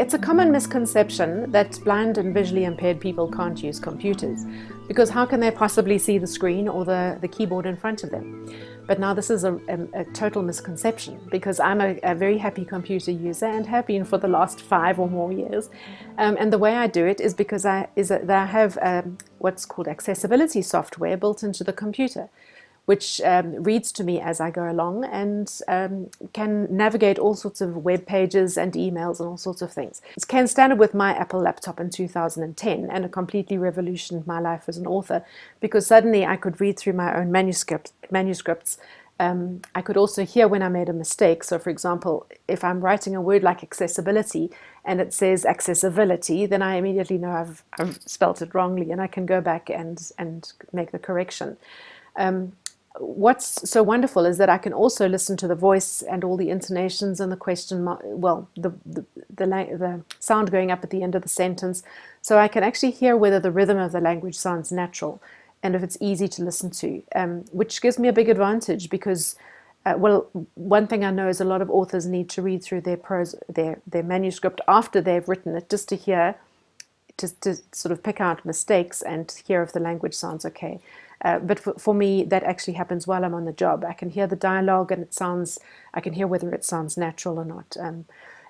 It's a common misconception that blind and visually impaired people can't use computers, because how can they possibly see the screen or the keyboard in front of them? But now this is a total misconception, because I'm a very happy computer user and have been for the last 5 or more years. And the way I do it is because I have what's called accessibility software built into the computer, which reads to me as I go along and can navigate all sorts of web pages and emails and all sorts of things. It came standard with my Apple laptop in 2010, and it completely revolutionized my life as an author, because suddenly I could read through my own manuscripts. I could also hear when I made a mistake. So for example, if I'm writing a word like accessibility and it says accessibility, then I immediately know I've spelt it wrongly, and I can go back and make the correction. What's so wonderful is that I can also listen to the voice and all the intonations and the question mark, well, the sound going up at the end of the sentence. So I can actually hear whether the rhythm of the language sounds natural and if it's easy to listen to, which gives me a big advantage because, well, one thing I know is a lot of authors need to read through their manuscript after they've written it, just to hear, to sort of pick out mistakes and hear if the language sounds okay. But for me, that actually happens while I'm on the job. I can hear the dialogue and I can hear whether it sounds natural or not.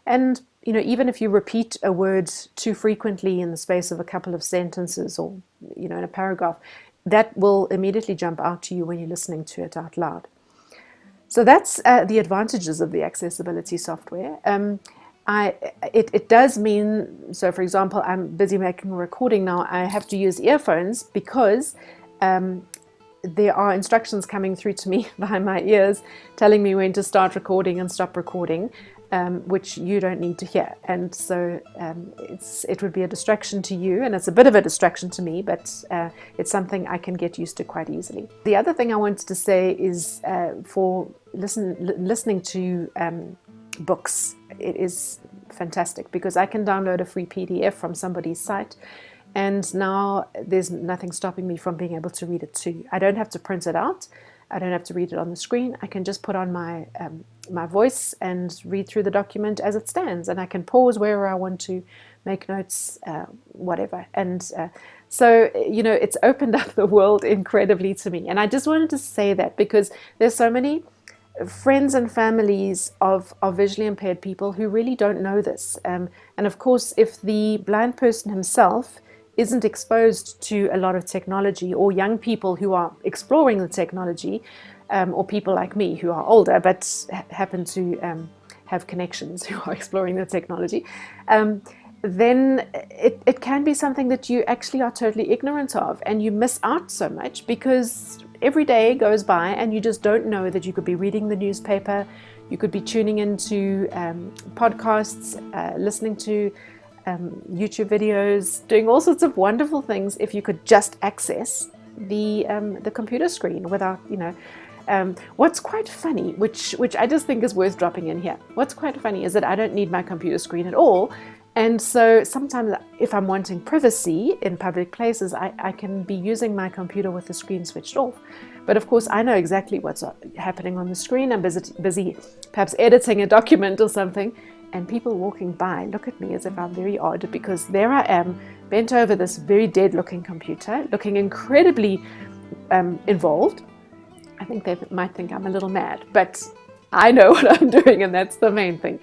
And, you know, even if you repeat a word too frequently in the space of a couple of sentences or, you know, in a paragraph, that will immediately jump out to you when you're listening to it out loud. So that's the advantages of the accessibility software. It does mean, so for example, I'm busy making a recording now, I have to use earphones because there are instructions coming through to me behind my ears telling me when to start recording and stop recording, which you don't need to hear. And so it would be a distraction to you, and it's a bit of a distraction to me, but it's something I can get used to quite easily. The other thing I wanted to say is for listening to books, it is fantastic because I can download a free PDF from somebody's site, and now there's nothing stopping me from being able to read it too. I don't have to print it out. I don't have to read it on the screen. I can just put on my voice and read through the document as it stands, and I can pause wherever I want to, make notes, whatever. And so, you know, it's opened up the world incredibly to me. And I just wanted to say that because there's so many friends and families of visually impaired people who really don't know this. And of course, if the blind person himself isn't exposed to a lot of technology, or young people who are exploring the technology, or people like me who are older but happen to have connections who are exploring the technology, then it can be something that you actually are totally ignorant of, and you miss out so much because every day goes by and you just don't know that you could be reading the newspaper, you could be tuning into podcasts, listening to YouTube videos, doing all sorts of wonderful things if you could just access the computer screen without, you know. What's quite funny, which I just think is worth dropping in here, what's quite funny is that I don't need my computer screen at all. And so sometimes if I'm wanting privacy in public places, I can be using my computer with the screen switched off. But of course, I know exactly what's happening on the screen. I'm busy perhaps editing a document or something, and people walking by look at me as if I'm very odd, because there I am, bent over this very dead-looking computer, looking incredibly involved. I think they might think I'm a little mad, but I know what I'm doing, and that's the main thing.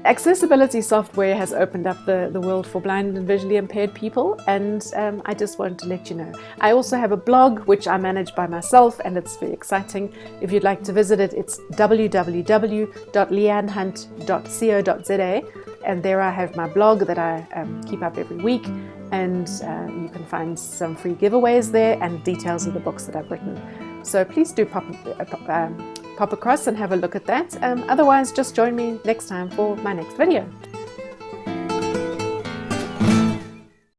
Accessibility software has opened up the world for blind and visually impaired people, and I just wanted to let you know. I also have a blog which I manage by myself, and it's very exciting. If you'd like to visit it, it's www.leannehunt.co.za, and there I have my blog that I keep up every week, and you can find some free giveaways there and details of the books that I've written. So please do pop across and have a look at that. Otherwise, just join me next time for my next video.